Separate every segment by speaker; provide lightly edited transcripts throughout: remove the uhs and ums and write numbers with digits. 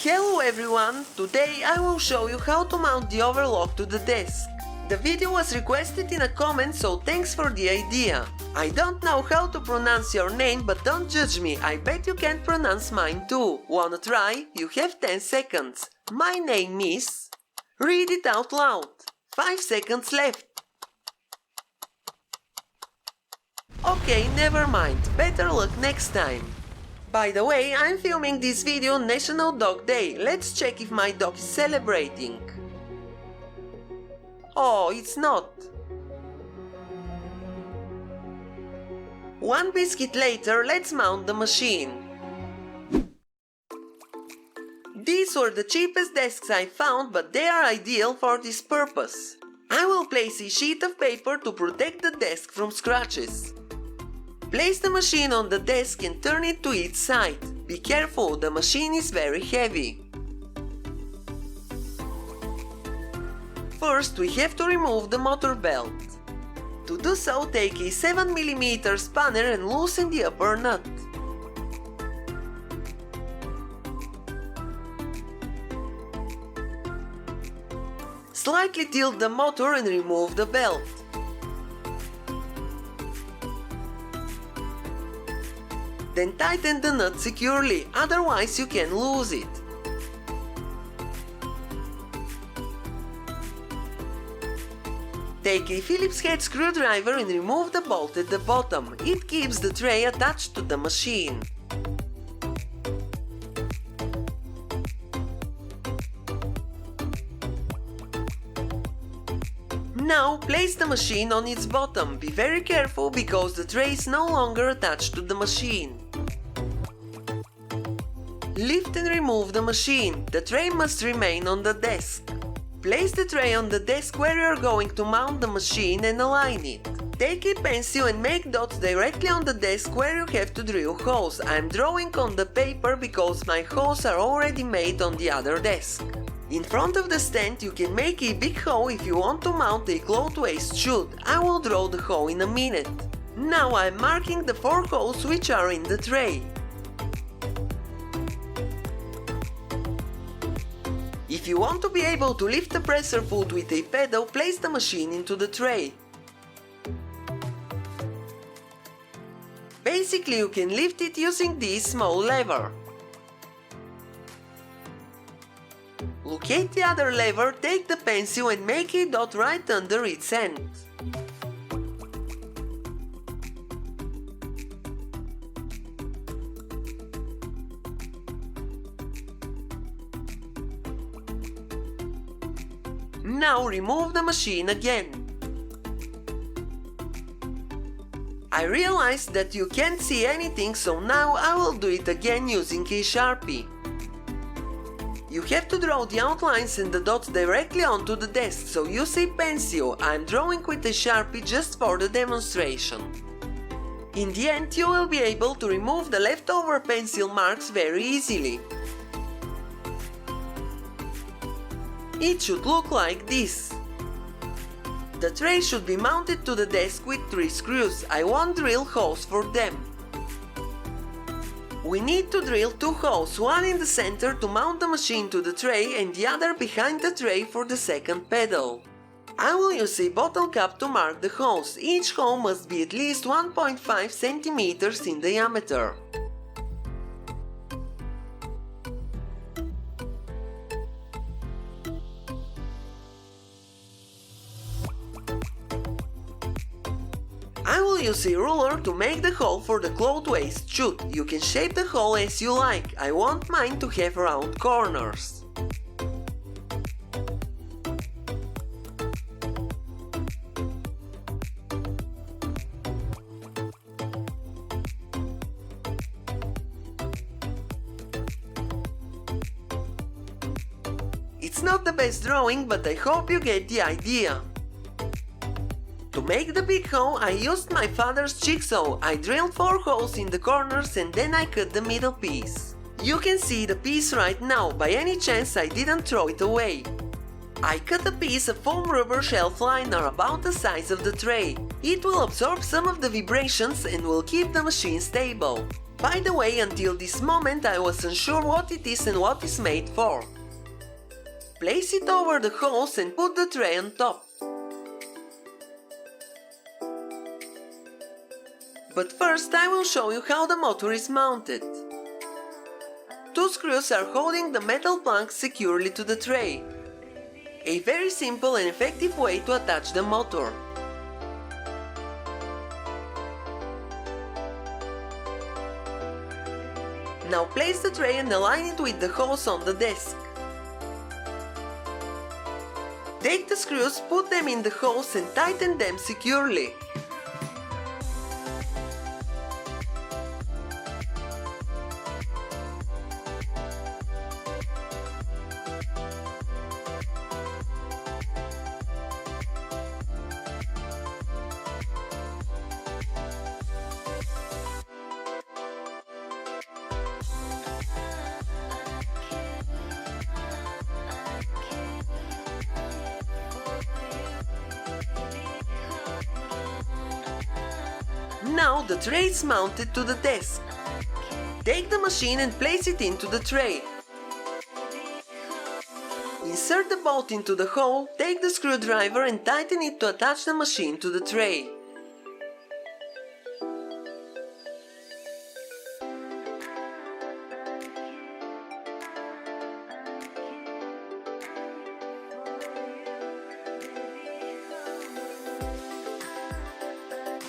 Speaker 1: Hello everyone! Today I will show you how to mount the overlock to the desk. The video was requested in a comment, so thanks for the idea. I don't know how to pronounce your name, but don't judge me, I bet you can't pronounce mine too. Wanna try? You have 10 seconds. My name is... Read it out loud. 5 seconds left. Okay, never mind. Better luck next time. By the way, I'm filming this video on National Dog Day. Let's check if my dog is celebrating. Oh, it's not. One biscuit later, let's mount the machine. These were the cheapest desks I found, but they are ideal for this purpose. I will place a sheet of paper to protect the desk from scratches. Place the machine on the desk and turn it to each side. Be careful, the machine is very heavy. First, we have to remove the motor belt. To do so, take a 7mm spanner and loosen the upper nut. Slightly tilt the motor and remove the belt. Then tighten the nut securely, otherwise you can lose it. Take a Phillips head screwdriver and remove the bolt at the bottom. It keeps the tray attached to the machine. Now place the machine on its bottom. Be very careful because the tray is no longer attached to the machine. Lift and remove the machine. The tray must remain on the desk. Place the tray on the desk where you are going to mount the machine and align it. Take a pencil and make dots directly on the desk where you have to drill holes. I am drawing on the paper because my holes are already made on the other desk. In front of the stand you can make a big hole if you want to mount a clothes chute. I will draw the hole in a minute. Now I am marking the 4 holes which are in the tray. If you want to be able to lift the presser foot with a pedal, place the machine into the tray. Basically you can lift it using this small lever. Locate the other lever, take the pencil and make a dot right under its end. Now remove the machine again. I realized that you can't see anything, so now I will do it again using a Sharpie. You have to draw the outlines and the dots directly onto the desk, so use a pencil. I am drawing with a Sharpie just for the demonstration. In the end you will be able to remove the leftover pencil marks very easily. It should look like this. The tray should be mounted to the desk with 3 screws. I won't drill holes for them. We need to drill 2 holes, one in the center to mount the machine to the tray and the other behind the tray for the second pedal. I will use a bottle cap to mark the holes. Each hole must be at least 1.5 cm in diameter. I will use a ruler to make the hole for the clothes chute. You can shape the hole as you like. I want mine to have round corners. It's not the best drawing, but I hope you get the idea. To make the big hole, I used my father's jigsaw. I drilled 4 holes in the corners and then I cut the middle piece. You can see the piece right now. By any chance I didn't throw it away. I cut a piece of foam rubber shelf liner about the size of the tray. It will absorb some of the vibrations and will keep the machine stable. By the way, until this moment I was unsure what it is and what it's made for. Place it over the hose and put the tray on top. But first I will show you how the motor is mounted. Two screws are holding the metal plank securely to the tray. A very simple and effective way to attach the motor. Now place the tray and align it with the hose on the desk. Take the screws, put them in the hose and tighten them securely. Now the tray is mounted to the desk. Take the machine and place it into the tray. Insert the bolt into the hole, take the screwdriver and tighten it to attach the machine to the tray.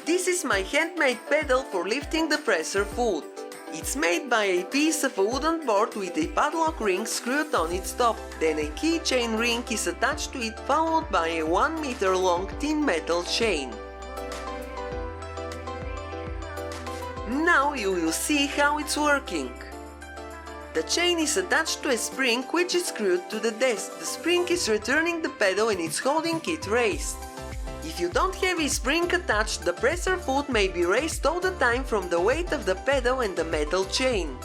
Speaker 1: This is my handmade pedal for lifting the presser foot. It's made by a piece of a wooden board with a padlock ring screwed on its top. Then a keychain ring is attached to it, followed by a 1 meter long thin metal chain. Now you will see how it's working. The chain is attached to a spring which is screwed to the desk. The spring is returning the pedal and it's holding it raised. If you don't have a spring attached, the presser foot may be raised all the time from the weight of the pedal and the metal chain.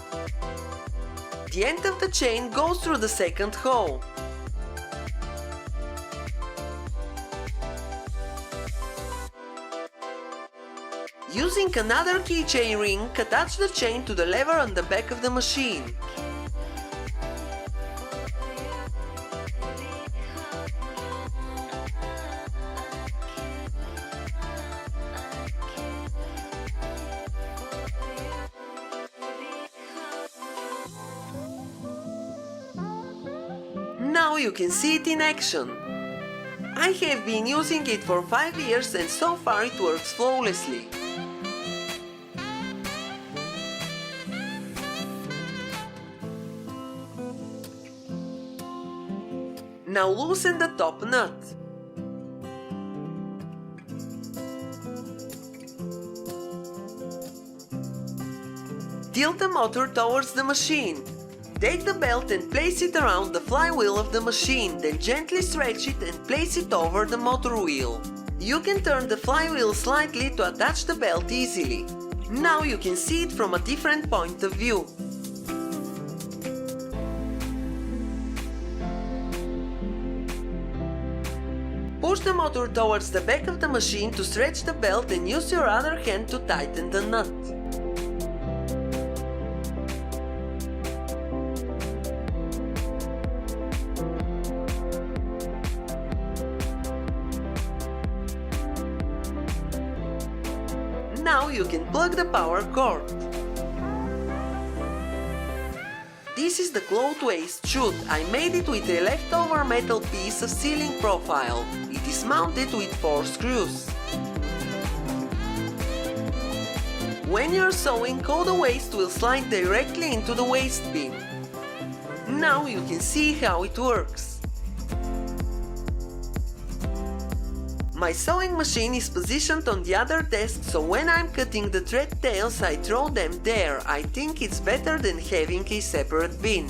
Speaker 1: The end of the chain goes through the second hole. Using another keychain ring, attach the chain to the lever on the back of the machine. Now you can see it in action. I have been using it for 5 years and so far it works flawlessly. Now loosen the top nut. Tilt the motor towards the machine. Take the belt and place it around the flywheel of the machine, then gently stretch it and place it over the motor wheel. You can turn the flywheel slightly to attach the belt easily. Now you can see it from a different point of view. Push the motor towards the back of the machine to stretch the belt and use your other hand to tighten the nut. Now you can plug the power cord. This is the cloth waste chute. I made it with a leftover metal piece of ceiling profile. It is mounted with 4 screws. When you're sewing, all the waste will slide directly into the waste bin. Now you can see how it works. My sewing machine is positioned on the other desk, so when I'm cutting the thread tails I throw them there. I think it's better than having a separate bin.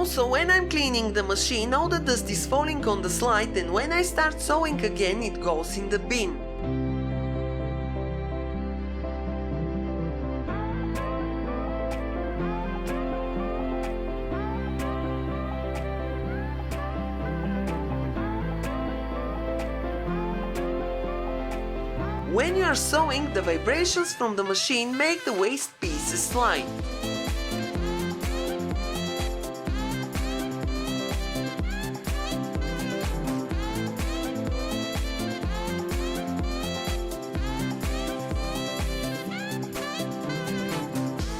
Speaker 1: Also, when I'm cleaning the machine, all the dust is falling on the slide, and when I start sewing again, it goes in the bin. When you are sewing, the vibrations from the machine make the waste pieces slide.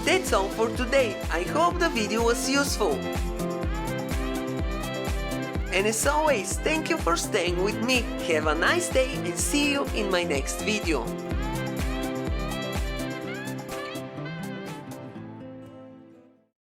Speaker 1: That's all for today. I hope the video was useful. And as always, thank you for staying with me. Have a nice day and see you in my next video.